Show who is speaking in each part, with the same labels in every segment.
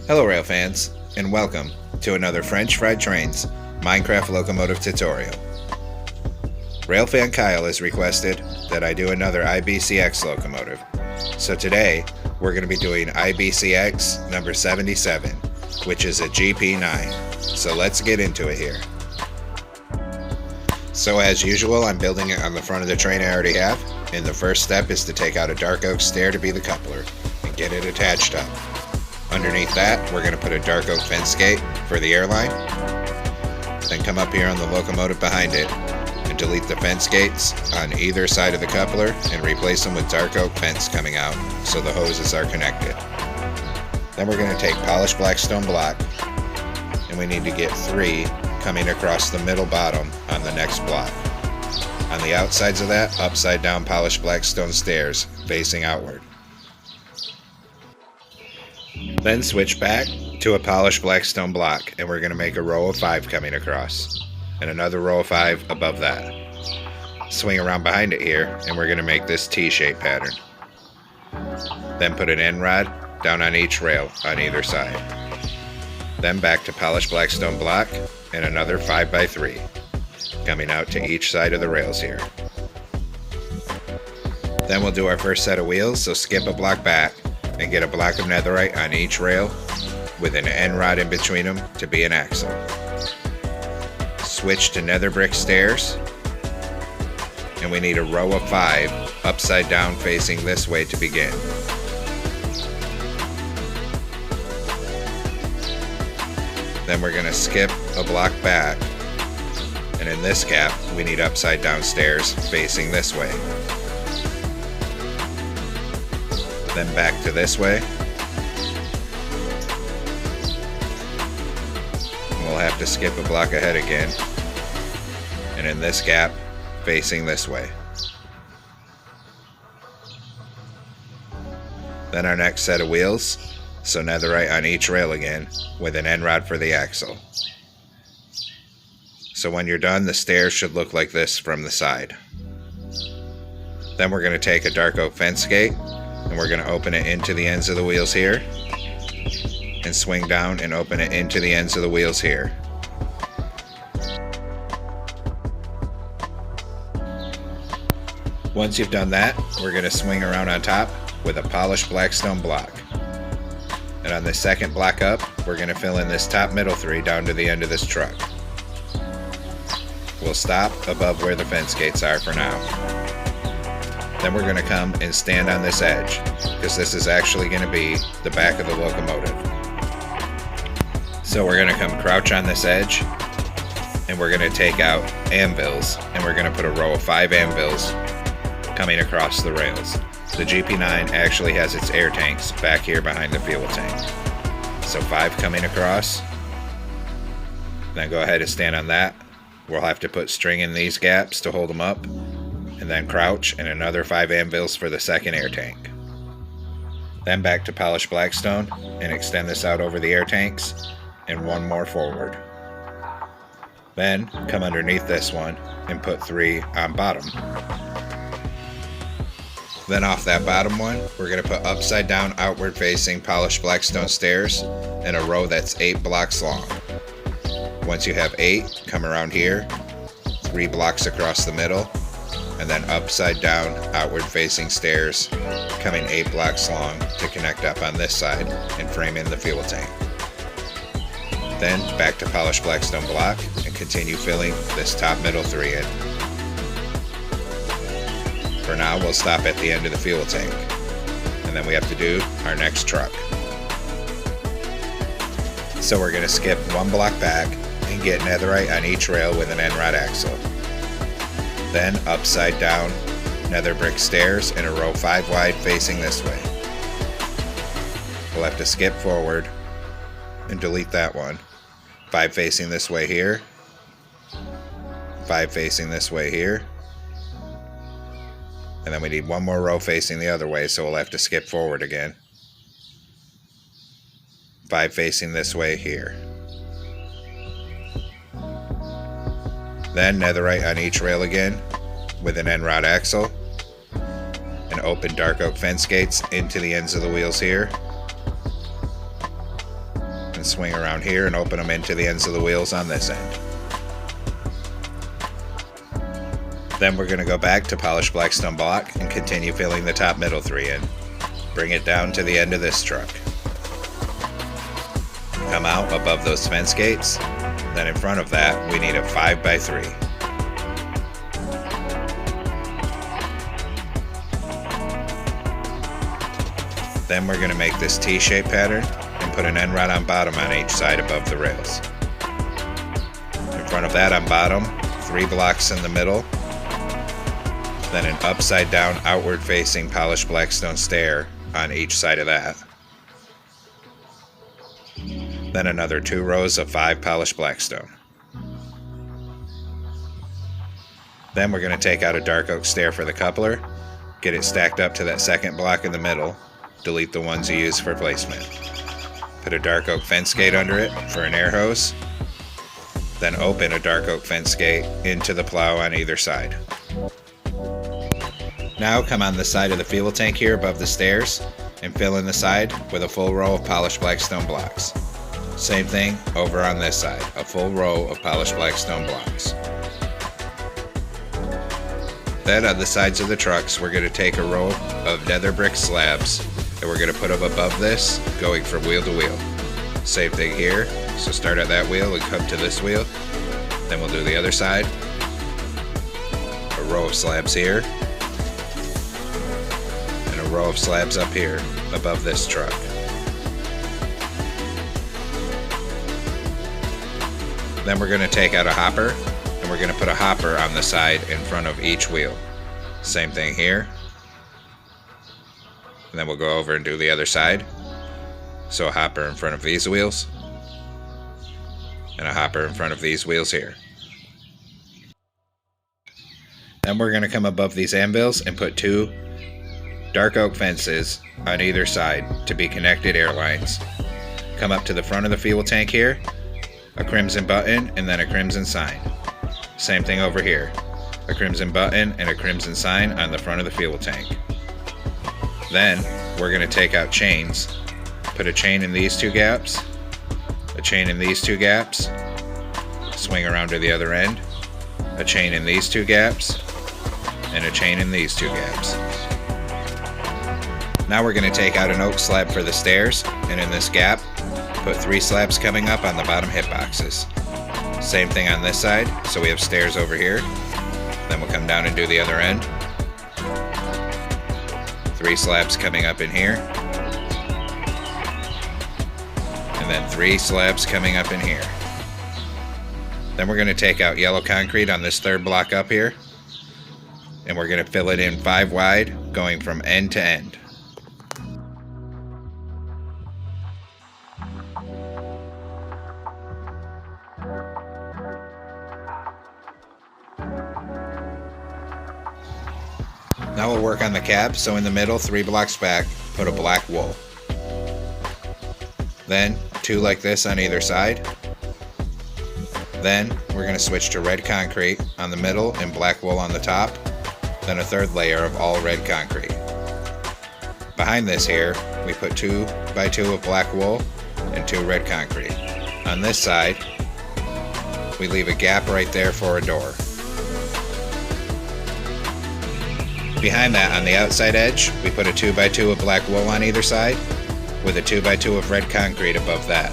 Speaker 1: Hello rail fans, and welcome to another French Fried Trains Minecraft locomotive tutorial. Railfan Kyle has requested that I do another IBCX locomotive, so today we're going to be doing IBCX number 77, which is a GP9, so let's get into it here. So as usual, I'm building it on the front of the train I already have, and the first step is to take out a dark oak stair to be the coupler and get it attached up. Underneath that, we're going to put a dark oak fence gate for the airline. Then come up here on the locomotive behind it and delete the fence gates on either side of the coupler and replace them with dark oak fence coming out so the hoses are connected. Then we're going to take polished black stone block, and we need to get 3 coming across the middle bottom on the next block. On the outsides of that, upside down polished black stone stairs facing outward. Then switch back to a polished black stone block, and we're going to make a row of 5 coming across, and another row of 5 above that. Swing around behind it here, and we're going to make this T-shaped pattern. Then put an end rod down on each rail on either side. Then back to polished black stone block, and another 5x3 coming out to each side of the rails here. Then we'll do our first set of wheels, so skip a block back and get a block of netherite on each rail with an end rod in between them to be an axle. Switch to nether brick stairs, and we need a row of 5 upside down facing this way to begin. Then we're going to skip a block back, and in this gap we need upside down stairs facing this way. Then back to this way. And we'll have to skip a block ahead again, and in this gap facing this way. Then our next set of wheels, so netherite on each rail again with an end rod for the axle. So when you're done, the stairs should look like this from the side. Then we're going to take a dark oak fence gate, and we're going to open it into the ends of the wheels here, and swing down and open it into the ends of the wheels here. Once you've done that, we're going to swing around on top with a polished black stone block. And on the second block up, we're going to fill in this top middle 3 down to the end of this truck. We'll stop above where the fence gates are for now. Then we're going to come and stand on this edge, because this is actually going to be the back of the locomotive. So we're going to come crouch on this edge, and we're going to take out anvils, and we're going to put a row of 5 anvils coming across the rails. The GP9 actually has its air tanks back here behind the fuel tank. So 5 coming across. Then go ahead and stand on that. We'll have to put string in these gaps to hold them up, and then crouch, and another 5 anvils for the second air tank. Then back to polished blackstone and extend this out over the air tanks, and 1 more forward. Then come underneath this one and put 3 on bottom. Then off that bottom one, we're going to put upside down outward facing polished blackstone stairs in a row that's 8 blocks long. Once you have 8, come around here, 3 blocks across the middle, and then upside down outward facing stairs coming 8 blocks long to connect up on this side and frame in the fuel tank. Then back to polished blackstone block and continue filling this top middle 3 in. For now, we'll stop at the end of the fuel tank, and then we have to do our next truck. So we're going to skip 1 block back and get netherite on each rail with an end rod axle. Then upside down nether brick stairs in a row 5 wide facing this way. We'll have to skip forward and delete that one. 5 facing this way here. 5 facing this way here. And then we need 1 more row facing the other way, so we'll have to skip forward again. 5 facing this way here. Then netherite on each rail again with an end rod axle, and open dark oak fence gates into the ends of the wheels here. then swing around here and open them into the ends of the wheels on this end. Then we're going to go back to polished blackstone block and continue filling the top middle 3 in. Bring it down to the end of this truck. Come out above those fence gates. Then in front of that, we need a 5x3. Then we're going to make this T-shaped pattern and put an end rod on bottom on each side above the rails. In front of that on bottom, 3 blocks in the middle, then an upside down outward facing polished blackstone stair on each side of that. Then another 2 rows of 5 polished blackstone. Then we're going to take out a dark oak stair for the coupler, get it stacked up to that second block in the middle, delete the ones you use for placement. Put a dark oak fence gate under it for an air hose, then open a dark oak fence gate into the plow on either side. Now come on the side of the fuel tank here above the stairs and fill in the side with a full row of polished blackstone blocks. Same thing over on this side, a full row of polished blackstone blocks. Then on the sides of the trucks, we're going to take a row of nether brick slabs and we're going to put them above this, going from wheel to wheel. Same thing here, so start at that wheel and come to this wheel. Then we'll do the other side. A row of slabs here, and a row of slabs up here above this truck. Then we're going to take out a hopper, and we're going to put a hopper on the side in front of each wheel. Same thing here. And then we'll go over and do the other side. So a hopper in front of these wheels, and a hopper in front of these wheels here. Then we're going to come above these anvils and put 2 dark oak fences on either side to be connected air lines. Come up to the front of the fuel tank here, a crimson button and then a crimson sign. Same thing over here, a crimson button and a crimson sign on the front of the fuel tank. Then we're going to take out chains, put a chain in these 2 gaps, a chain in these 2 gaps, swing around to the other end, a chain in these 2 gaps, and a chain in these 2 gaps. Now we're going to take out an oak slab for the stairs, and in this gap, put 3 slabs coming up on the bottom hip boxes. Same thing on this side, so we have stairs over here. Then we'll come down and do the other end. 3 slabs coming up in here. And then 3 slabs coming up in here. Then we're going to take out yellow concrete on this 3rd block up here. And we're going to fill it in 5 wide, going from end to end. Now we'll work on the cab, so in the middle, 3 blocks back, put a black wool. Then 2 like this on either side. Then we're going to switch to red concrete on the middle and black wool on the top. Then a 3rd layer of all red concrete. Behind this here, we put 2 by 2 of black wool and 2 red concrete. On this side, we leave a gap right there for a door. Behind that, on the outside edge, we put a 2 by 2 of black wool on either side, with a 2 by 2 of red concrete above that.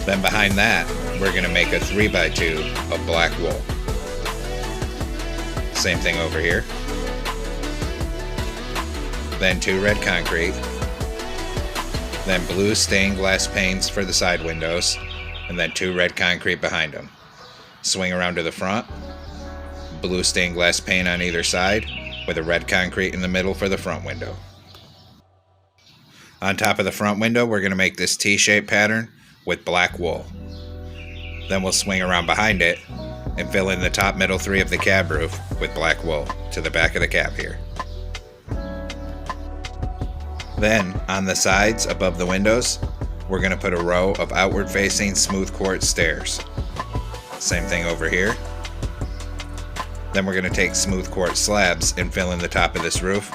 Speaker 1: Then behind that, we're going to make a 3 by 2 of black wool. Same thing over here. Then 2 red concrete. Then blue stained glass panes for the side windows, and then 2 red concrete behind them. Swing around to the front. Blue stained glass pane on either side, with a red concrete in the middle for the front window. On top of the front window, we're going to make this T-shaped pattern with black wool. Then we'll swing around behind it and fill in the top middle 3 of the cab roof with black wool to the back of the cab here. Then, on the sides above the windows, we're going to put a row of outward facing smooth quartz stairs. Same thing over here. Then we're going to take smooth quartz slabs and fill in the top of this roof,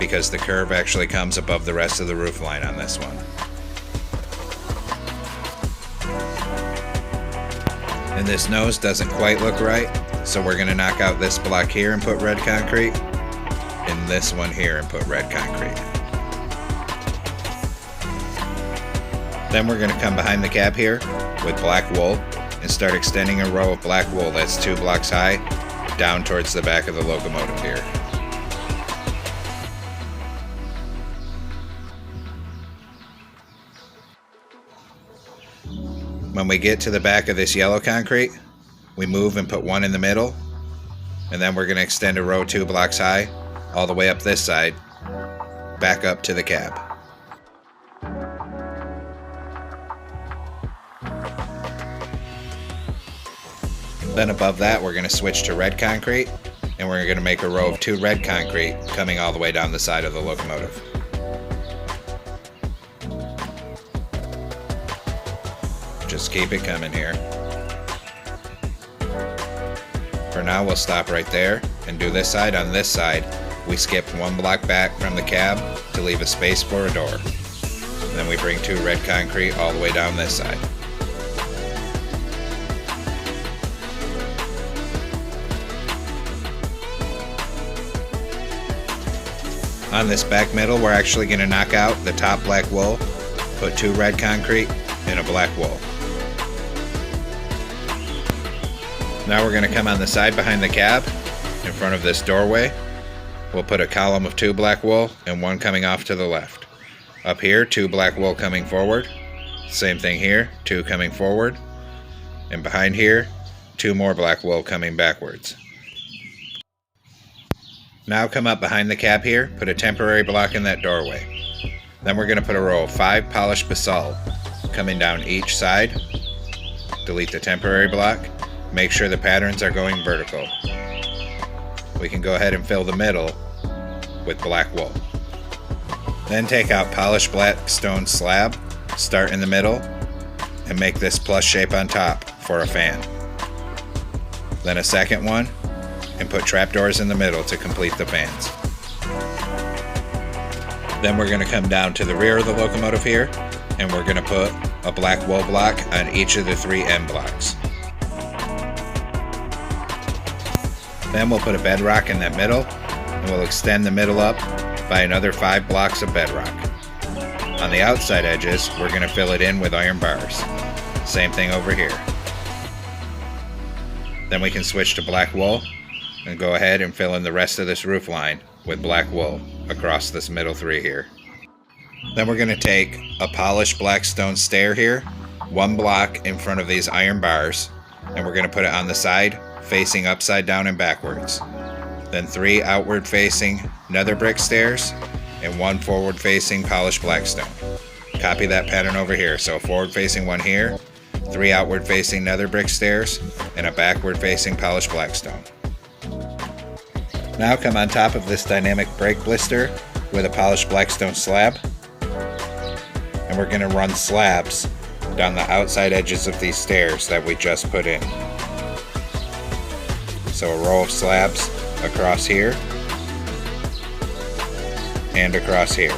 Speaker 1: because the curve actually comes above the rest of the roof line on this one. And this nose doesn't quite look right, so we're going to knock out this block here and put red concrete, and this one here and put red concrete. Then we're going to come behind the cab here with black wool and start extending a row of black wool that's 2 blocks high down towards the back of the locomotive here. When we get to the back of this yellow concrete, we move and put one in the middle, and then we're going to extend a row 2 blocks high all the way up this side, back up to the cab. Then above that, we're going to switch to red concrete, and we're going to make a row of 2 red concrete coming all the way down the side of the locomotive. Just keep it coming here. For now, we'll stop right there and do this side. On this side, we skip 1 block back from the cab to leave a space for a door. Then we bring 2 red concrete all the way down this side. On this back middle, we're actually going to knock out the top black wool, put 2 red concrete, and a black wool. Now we're going to come on the side behind the cab, in front of this doorway. We'll put a column of 2 black wool and 1 coming off to the left. Up here, 2 black wool coming forward. Same thing here, 2 coming forward. And behind here, 2 more black wool coming backwards. Now come up behind the cab here, put a temporary block in that doorway. Then we're going to put a row of 5 polished basalt coming down each side. Delete the temporary block. Make sure the patterns are going vertical. We can go ahead and fill the middle with black wool. Then take out polished black stone slab, start in the middle, and make this plus shape on top for a fan. Then a second one, and put trapdoors in the middle to complete the fans. Then we're going to come down to the rear of the locomotive here, and we're going to put a black wool block on each of the 3 end blocks. Then we'll put a bedrock in that middle, and we'll extend the middle up by another 5 blocks of bedrock. On the outside edges, we're going to fill it in with iron bars. Same thing over here. Then we can switch to black wool and go ahead and fill in the rest of this roof line with black wool across this middle 3 here. Then we're going to take a polished black stone stair here, 1 block in front of these iron bars, and we're going to put it on the side facing upside down and backwards. Then 3 outward facing nether brick stairs and 1 forward facing polished black stone. Copy that pattern over here. So forward facing one here, 3 outward facing nether brick stairs, and a backward facing polished black stone. Now come on top of this dynamic brake blister with a polished black stone slab, and we're going to run slabs down the outside edges of these stairs that we just put in. So a row of slabs across here and across here.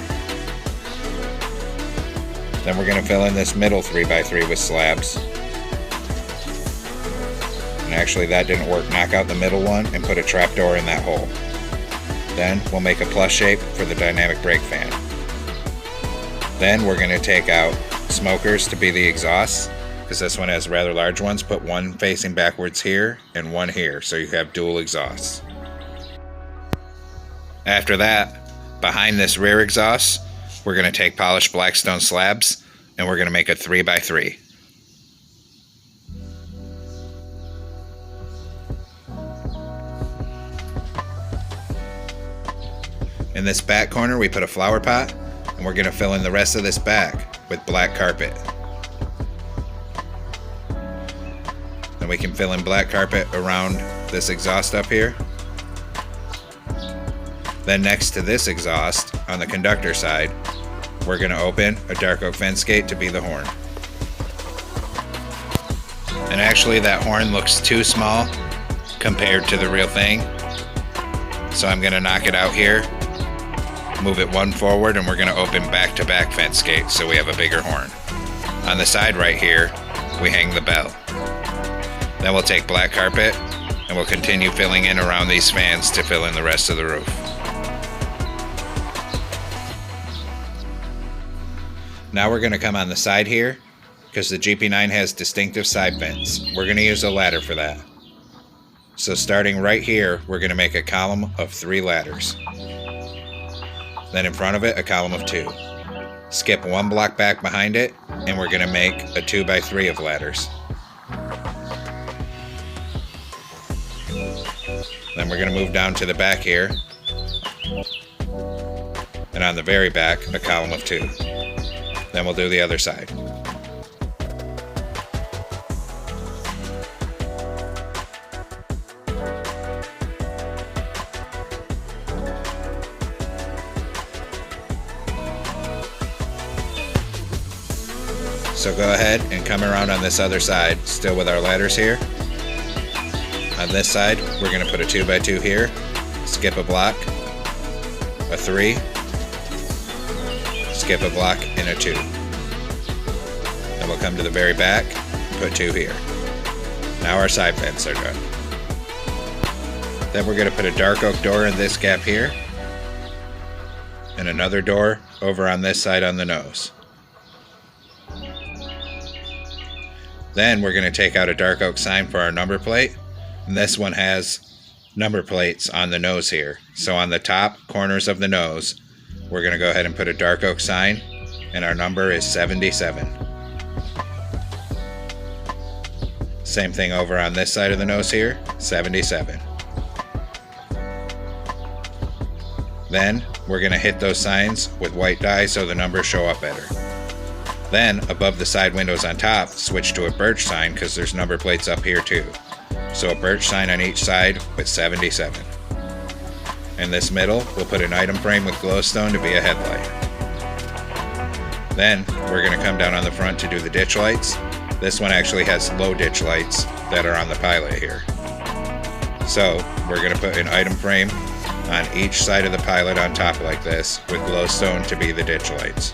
Speaker 1: Then we're going to fill in this middle 3x3 with slabs. And actually that didn't work. Knock out the middle one and put a trapdoor in that hole. Then we'll make a plus shape for the dynamic brake fan. Then we're going to take out smokers to be the exhausts, because this one has rather large ones. Put 1 facing backwards here and 1 here, so you have dual exhausts. After that, behind this rear exhaust, we're going to take polished black stone slabs and we're going to make a 3x3. In this back corner, we put a flower pot, and we're going to fill in the rest of this back with black carpet. Then we can fill in black carpet around this exhaust up here. Then next to this exhaust, on the conductor side, we're going to open a dark oak fence gate to be the horn. And actually that horn looks too small compared to the real thing. So I'm going to knock it out here, move it 1 forward, and we're going to open back-to-back fence gate so we have a bigger horn. On the side right here, we hang the bell. Then we'll take black carpet and we'll continue filling in around these fans to fill in the rest of the roof. Now we're going to come on the side here because the GP9 has distinctive side vents. We're going to use a ladder for that. So starting right here, we're going to make a column of 3 ladders. Then in front of it, a column of 2. Skip 1 block back behind it, and we're going to make a 2x3 of ladders. Then we're going to move down to the back here, and on the very back, a column of 2. Then we'll do the other side. So go ahead and come around on this other side, still with our ladders here. On this side, we're going to put a 2x2 here, skip a block, a 3, skip a block, and a 2. Then we'll come to the very back, put 2 here. Now our side vents are done. Then we're going to put a dark oak door in this gap here, and another door over on this side on the nose. Then we're going to take out a dark oak sign for our number plate, and this one has number plates on the nose here. So on the top corners of the nose, we're going to go ahead and put a dark oak sign, and our number is 77. Same thing over on this side of the nose here, 77. Then we're going to hit those signs with white dye so the numbers show up better. Then, above the side windows on top, switch to a birch sign because there's number plates up here too. So a birch sign on each side with 77. In this middle, we'll put an item frame with glowstone to be a headlight. Then, we're going to come down on the front to do the ditch lights. This one actually has low ditch lights that are on the pilot here. So, we're going to put an item frame on each side of the pilot on top like this with glowstone to be the ditch lights.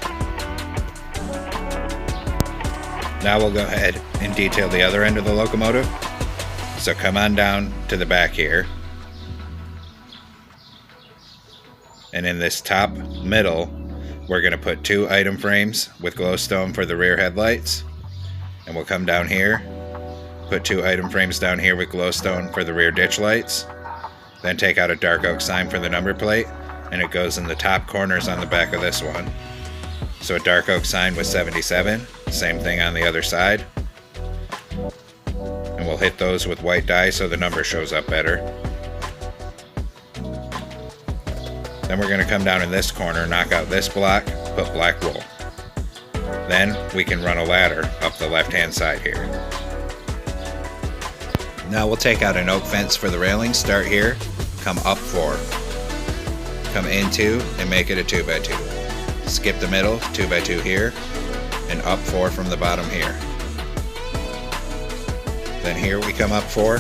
Speaker 1: Now we'll go ahead and detail the other end of the locomotive. So come on down to the back here. And in this top middle, we're going to put 2 item frames with glowstone for the rear headlights. And we'll come down here, put 2 item frames down here with glowstone for the rear ditch lights. Then take out a dark oak sign for the number plate, and it goes in the top corners on the back of this one. So a dark oak sign with 77, same thing on the other side. And we'll hit those with white dye so the number shows up better. Then we're going to come down in this corner, knock out this block, put black wool. Then we can run a ladder up the left hand side here. Now we'll take out an oak fence for the railing, start here, come up 4. Come into and make it a 2x2. Skip the middle, 2x2 here, and up 4 from the bottom here. Then here we come up 4,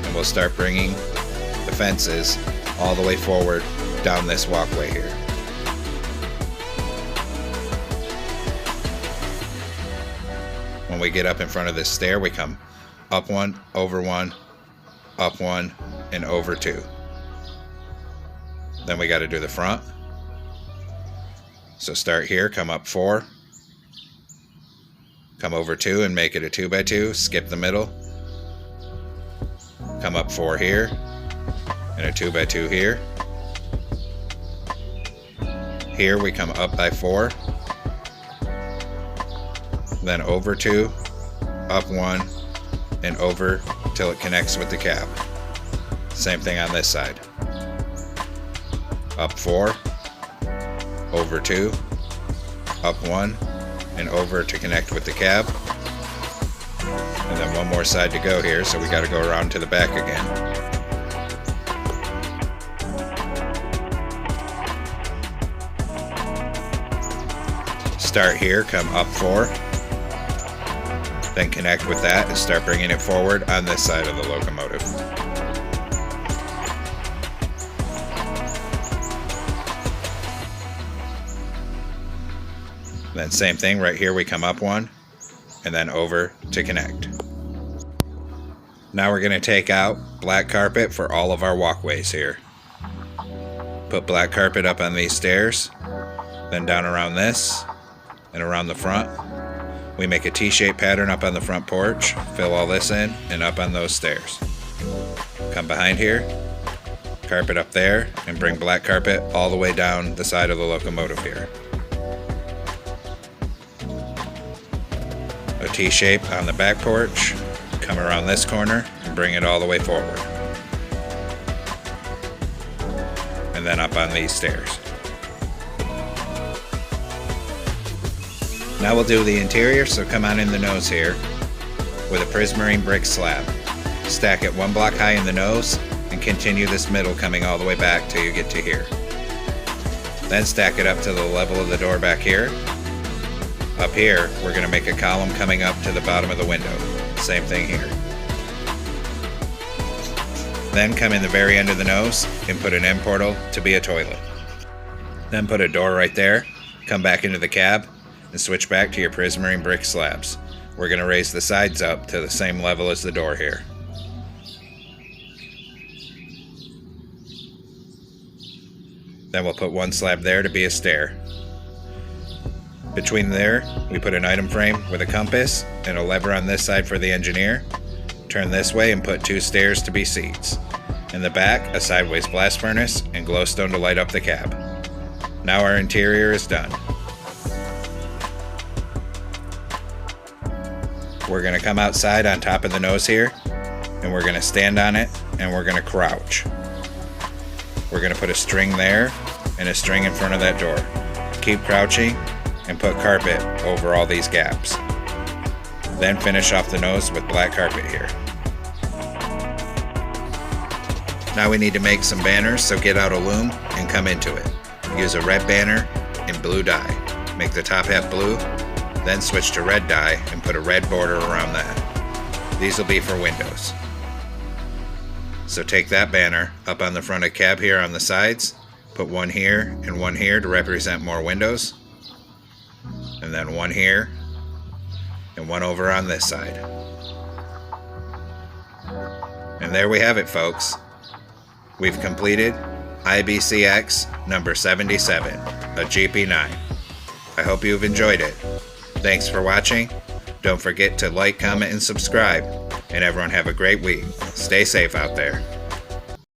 Speaker 1: and we'll start bringing the fences all the way forward down this walkway here. When we get up in front of this stair, we come up 1, over 1, up 1, and over 2. Then we got to do the front. So start here, come up 4, come over 2 and make it a 2x2, skip the middle, come up 4 here, and a 2x2 here. Here we come up by 4, then over 2, up 1, and over till it connects with the cab. Same thing on this side. Up 4, over 2, up 1, and over to connect with the cab. And then one more side to go here, so we got to go around to the back again. Start here, come up 4, then connect with that and start bringing it forward on this side of the locomotive. Then same thing, right here we come up 1, and then over to connect. Now we're going to take out black carpet for all of our walkways here. Put black carpet up on these stairs, then down around this, and around the front. We make a T-shaped pattern up on the front porch, fill all this in, and up on those stairs. Come behind here, carpet up there, and bring black carpet all the way down the side of the locomotive here. A T-shape on the back porch, come around this corner, and bring it all the way forward. And then up on these stairs. Now we'll do the interior, so come on in the nose here with a prismarine brick slab. Stack it 1 block high in the nose and continue this middle coming all the way back till you get to here. Then stack it up to the level of the door back here. Up here, we're going to make a column coming up to the bottom of the window. Same thing here. Then come in the very end of the nose and put an end portal to be a toilet. Then put a door right there, come back into the cab, and switch back to your prismarine brick slabs. We're going to raise the sides up to the same level as the door here. Then we'll put 1 slab there to be a stair. Between there, we put an item frame with a compass and a lever on this side for the engineer. Turn this way and put 2 stairs to be seats. In the back, a sideways blast furnace and glowstone to light up the cab. Now our interior is done. We're going to come outside on top of the nose here, and we're going to stand on it, and we're going to crouch. We're going to put a string there, and a string in front of that door. Keep crouching, and put carpet over all these gaps. Then finish off the nose with black carpet here. Now we need to make some banners, so get out a loom and come into it. Use a red banner and blue dye. Make the top half blue, then switch to red dye and put a red border around that. These will be for windows. So take that banner up on the front of cab here on the sides, put 1 here and 1 here to represent more windows, and then 1 here and 1 over on this side. And there we have it, folks. We've completed IBCX number 77, a GP9. I hope you've enjoyed it. Thanks for watching. Don't forget to like, comment, and subscribe. And everyone have a great week. Stay safe out there.